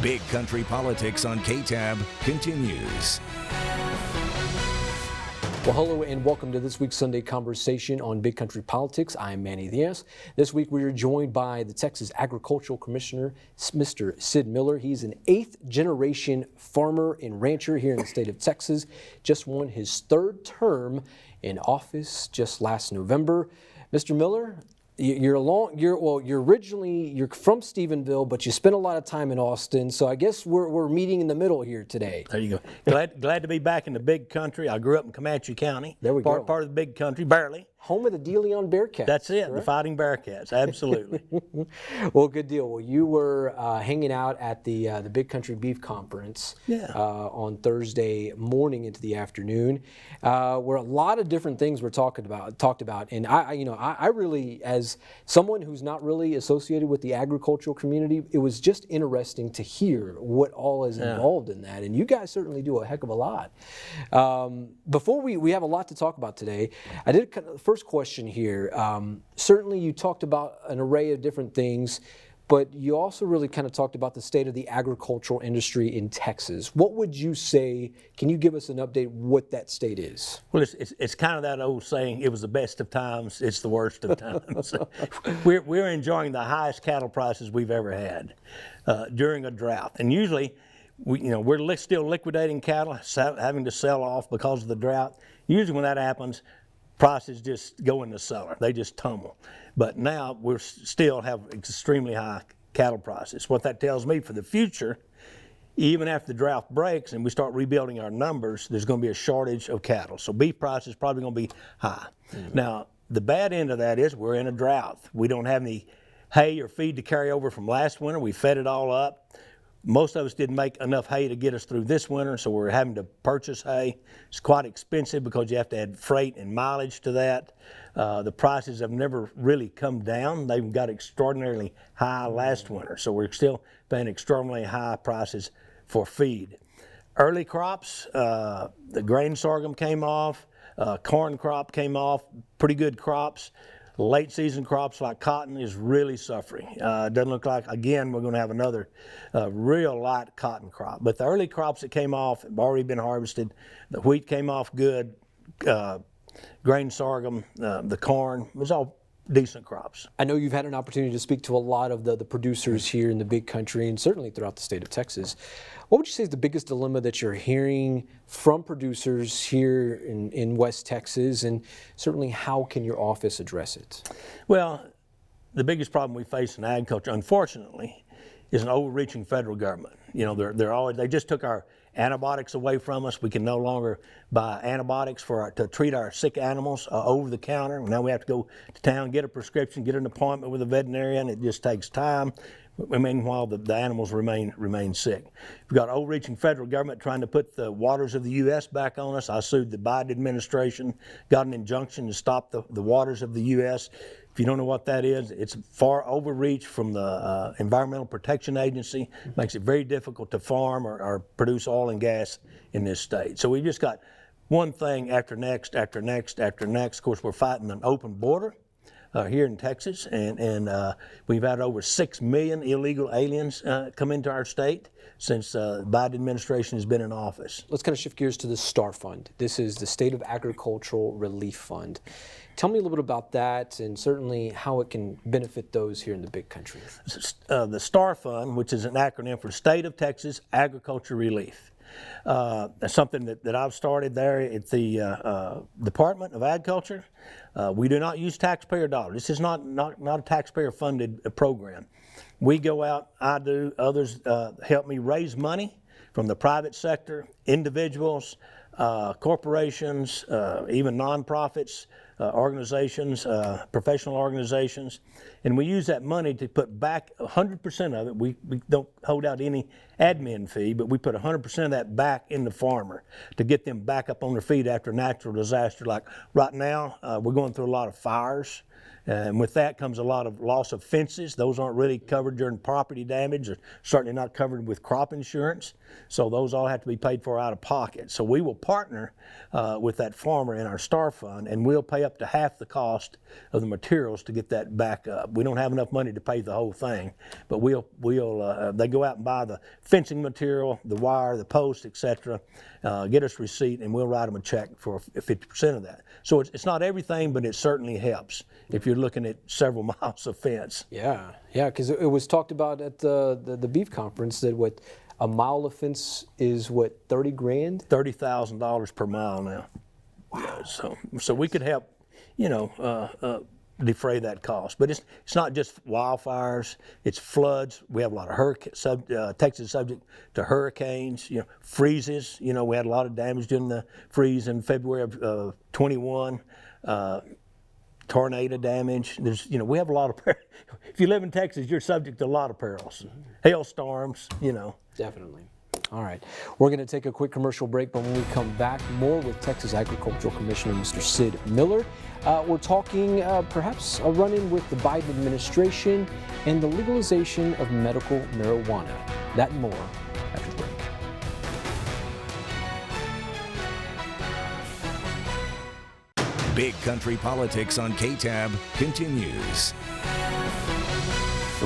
Big Country Politics on KTAB continues. Well, hello and welcome to this week's Sunday Conversation on Big Country Politics. I'm Manny Diaz. This week we are joined by the Texas Agricultural Commissioner, Mr. Sid Miller. He's an 8th generation farmer and rancher here in the state of Texas. Just won his 3rd term in office just last November. Mr. Miller, you're from Stephenville, but you spent a lot of time in Austin, so I guess we're meeting in the middle here today. There you go. Glad to be back in the big country. I grew up in Comanche County. There we go. Part of the big country, barely. Home of the De Leon Bearcats. That's it, correct? The Fighting Bearcats, absolutely. Well, good deal. Well, you were hanging out at the Big Country Beef Conference on Thursday morning into the afternoon, where a lot of different things were talked about. And I really, as someone who's not really associated with the agricultural community, it was just interesting to hear what all is involved in that. And you guys certainly do a heck of a lot. Before we have a lot to talk about today, I did first question here. Certainly you talked about an array of different things, but you also really kind of talked about the state of the agricultural industry in Texas. What would you say, can you give us an update what that state is? Well, it's kind of that old saying, it was the best of times, it's the worst of times. We're enjoying the highest cattle prices we've ever had during a drought. And usually, we're still liquidating cattle, having to sell off because of the drought. Usually when that happens, prices just go in the cellar. They just tumble. But now we still have extremely high cattle prices. What that tells me for the future, even after the drought breaks and we start rebuilding our numbers, there's going to be a shortage of cattle. So beef prices is probably going to be high. Mm-hmm. Now, the bad end of that is we're in a drought. We don't have any hay or feed to carry over from last winter. We fed it all up. Most of us didn't make enough hay to get us through this winter, so we're having to purchase hay. It's quite expensive because you have to add freight and mileage to that. The prices have never really come down. They've got extraordinarily high last winter, so we're still paying extraordinarily high prices for feed. Early crops, the grain sorghum came off, corn crop came off, pretty good crops. Late season crops like cotton is really suffering. It doesn't look like, again, we're going to have another real light cotton crop. But the early crops that came off have already been harvested. The wheat came off good. Grain sorghum, the corn, it was all decent crops. I know you've had an opportunity to speak to a lot of the producers here in the big country and certainly throughout the state of Texas. What would you say is the biggest dilemma that you're hearing from producers here in West Texas, and certainly how can your office address it? Well, the biggest problem we face in agriculture, unfortunately, is an overreaching federal government. They just took our antibiotics away from us. We can no longer buy antibiotics to treat our sick animals over the counter. Now we have to go to town, get a prescription, get an appointment with a veterinarian. It just takes time. Meanwhile, the animals remain sick. We've got overreaching federal government trying to put the waters of the U.S. back on us. I sued the Biden administration, got an injunction to stop the waters of the U.S. If you don't know what that is, it's far overreach from the Environmental Protection Agency. It makes it very difficult to farm or produce oil and gas in this state. So we just got one thing after next, after next, after next. Of course, we're fighting an open border here in Texas, and we've had over 6 million illegal aliens come into our state since the Biden administration has been in office. Let's kind of shift gears to the STAR Fund. This is the State of Agricultural Relief Fund. Tell me a little bit about that and certainly how it can benefit those here in the big country. The STAR Fund, which is an acronym for State of Texas Agriculture Relief. That's something that I've started there at the Department of Agriculture. We do not use taxpayer dollars. This is not a taxpayer-funded program. We go out, I do, others help me raise money from the private sector, individuals, corporations, even nonprofits, organizations, professional organizations, and we use that money to put back 100% of it. We don't hold out any admin fee, but we put 100% of that back in the farmer to get them back up on their feet after natural disaster. Like right now, we're going through a lot of fires And with that comes a lot of loss of fences. Those aren't really covered during property damage, or certainly not covered with crop insurance. So those all have to be paid for out of pocket. So we will partner with that farmer in our STAR fund, and we'll pay up to half the cost of the materials to get that back up. We don't have enough money to pay the whole thing, but they go out and buy the fencing material, the wire, the post, etc. Get us receipt, and we'll write them a check for 50% of that. So it's not everything, but it certainly helps if you're looking at several miles of fence. Yeah, because it was talked about at the beef conference that a mile of fence is what, 30 grand? $30,000 per mile now. Wow. Yeah, so we could help, defray that cost. But it's not just wildfires, it's floods. We have a lot of Texas subject to hurricanes, freezes. We had a lot of damage during the freeze in February of 21. Tornado damage. We have a lot of, if you live in Texas, you're subject to a lot of perils. Hailstorms, Definitely. All right. We're going to take a quick commercial break, but when we come back, more with Texas Agricultural Commissioner Mr. Sid Miller. We're talking perhaps a run-in with the Biden administration and the legalization of medical marijuana. That and more after the break. Big Country Politics on KTAB continues.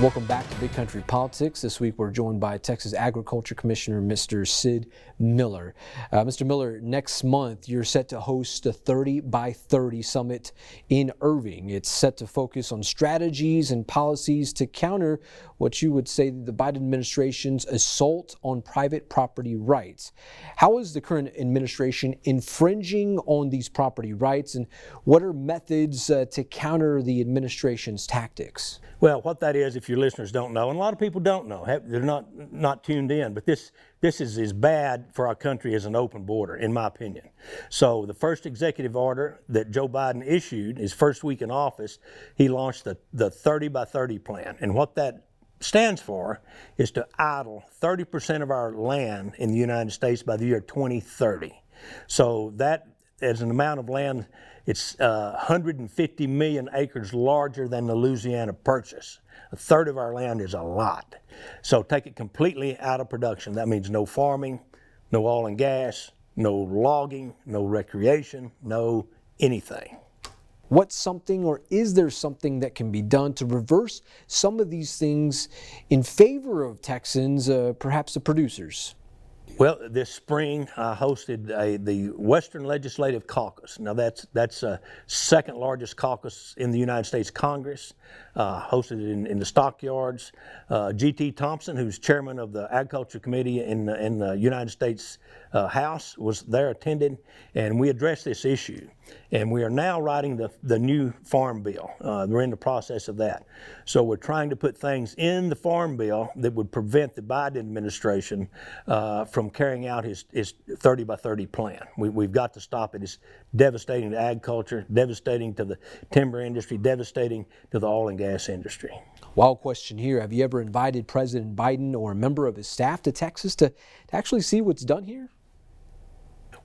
Welcome back to Big Country Politics. This week we're joined by Texas Agriculture Commissioner Mr. Sid Miller. Mr. Miller, next month you're set to host a 30 by 30 summit in Irving. It's set to focus on strategies and policies to counter what you would say the Biden administration's assault on private property rights. How is the current administration infringing on these property rights, and what are methods to counter the administration's tactics? Well, what that is, if your listeners don't know, and a lot of people don't know, they're not tuned in, but this is as bad for our country as an open border, in my opinion. So the first executive order that Joe Biden issued, his first week in office, he launched the 30 by 30 plan. And what that stands for is to idle 30% of our land in the United States by the year 2030. So that is an amount of land. It's 150 million acres larger than the Louisiana Purchase. A third of our land is a lot. So take it completely out of production. That means no farming, no oil and gas, no logging, no recreation, no anything. What's something, or is there something that can be done to reverse some of these things in favor of Texans, perhaps the producers? Well, this spring I hosted the Western Legislative Caucus. Now that's the second largest caucus in the United States Congress. Hosted it in the stockyards. G.T. Thompson, who's chairman of the Agricultural Committee in the United States House, was there, attended, and we addressed this issue. And we are now writing the new Farm Bill. We're in the process of that. So we're trying to put things in the Farm Bill that would prevent the Biden administration from carrying out his 30 by 30 plan. We've got to stop it. It's devastating to agriculture, devastating to the timber industry, devastating to the oil and gas industry. Wild question here. Have you ever invited President Biden or a member of his staff to Texas to actually see what's done here?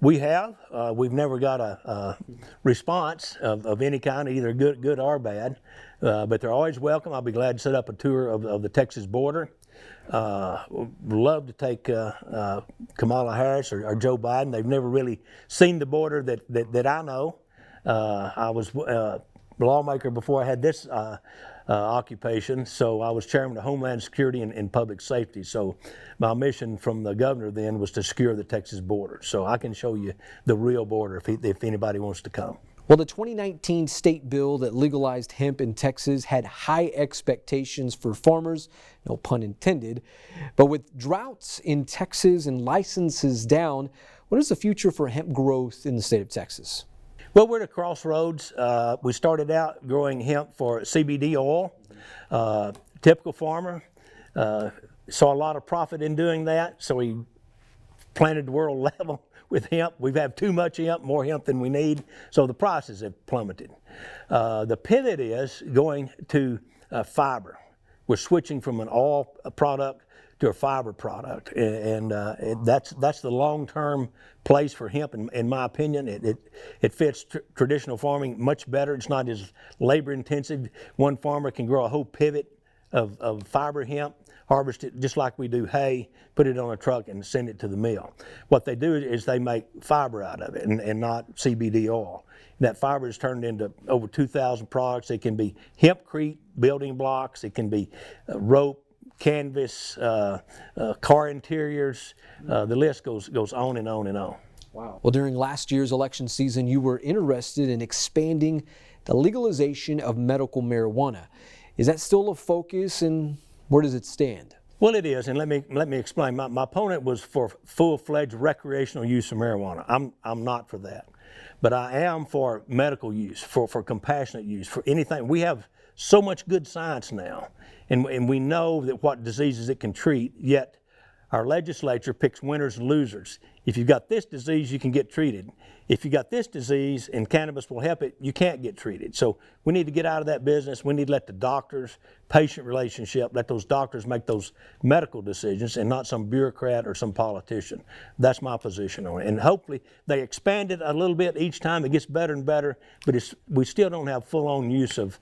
We have. We've never got a response of any kind, either good or bad. But they're always welcome. I'll be glad to set up a tour of the Texas border. Love to take Kamala Harris or Joe Biden. They've never really seen the border that I know. I was a lawmaker before I had this occupation, so I was chairman of Homeland Security and Public Safety. So my mission from the governor then was to secure the Texas border. So I can show you the real border if anybody wants to come. Well, the 2019 state bill that legalized hemp in Texas had high expectations for farmers, no pun intended. But with droughts in Texas and licenses down, what is the future for hemp growth in the state of Texas? Well, we're at a crossroads. We started out growing hemp for CBD oil. Typical farmer, saw a lot of profit in doing that, so we planted the world level with hemp. We've had too much hemp, more hemp than we need, so the prices have plummeted. The pivot is going to fiber. We're switching from an oil product to a fiber product, and that's the long-term place for hemp, in my opinion. It fits traditional farming much better. It's not as labor-intensive. One farmer can grow a whole pivot of fiber hemp, harvest it just like we do hay, put it on a truck and send it to the mill. What they do is they make fiber out of it and not CBD oil. That fiber is turned into over 2,000 products. It can be hempcrete building blocks. It can be rope, canvas, car interiors. The list goes on and on and on. Wow. Well, during last year's election season, you were interested in expanding the legalization of medical marijuana. Is that still a focus, and where does it stand? Well, it is, and let me explain. My opponent was for full-fledged recreational use of marijuana. I'm not for that, but I am for medical use, for compassionate use, for anything. We have so much good science now, and we know that what diseases it can treat, yet our legislature picks winners and losers. If you've got this disease, you can get treated. If you got this disease and cannabis will help it, you can't get treated. So we need to get out of that business. We need to let the doctors-patient relationship, let those doctors make those medical decisions and not some bureaucrat or some politician. That's my position on it. And hopefully they expand it a little bit each time. It gets better and better, but we still don't have full-on use of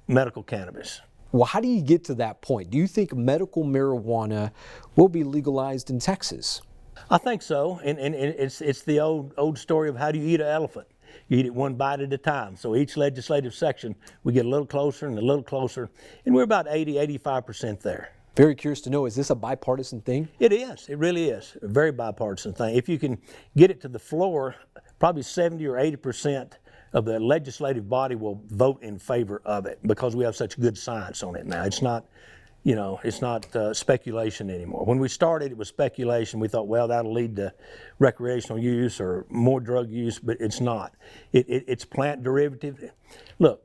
medical cannabis. Well, how do you get to that point? Do you think medical marijuana will be legalized in Texas? I think so, and it's the old story of how do you eat an elephant? You eat it one bite at a time. So each legislative section, we get a little closer and a little closer, and we're about 85% there. Very curious to know, is this a bipartisan thing? It is. It really is. A very bipartisan thing. If you can get it to the floor, probably 70 or 80% of the legislative body will vote in favor of it because we have such good science on it now. It's not, it's not speculation anymore. When we started, it was speculation. We thought, well, that'll lead to recreational use or more drug use, but it's not. It's plant derivative. Look,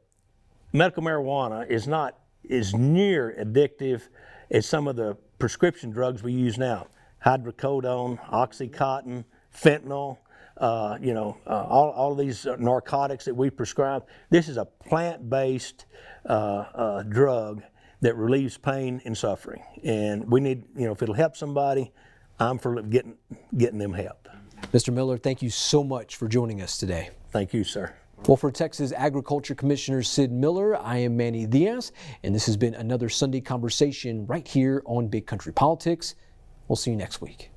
medical marijuana is not as near addictive as some of the prescription drugs we use now. Hydrocodone, Oxycontin, fentanyl. All of these narcotics that we prescribe. This is a plant-based drug that relieves pain and suffering. And we need, if it'll help somebody, I'm for getting them help. Mr. Miller, thank you so much for joining us today. Thank you, sir. Well, for Texas Agriculture Commissioner Sid Miller, I am Manny Diaz, and this has been another Sunday Conversation right here on Big Country Politics. We'll see you next week.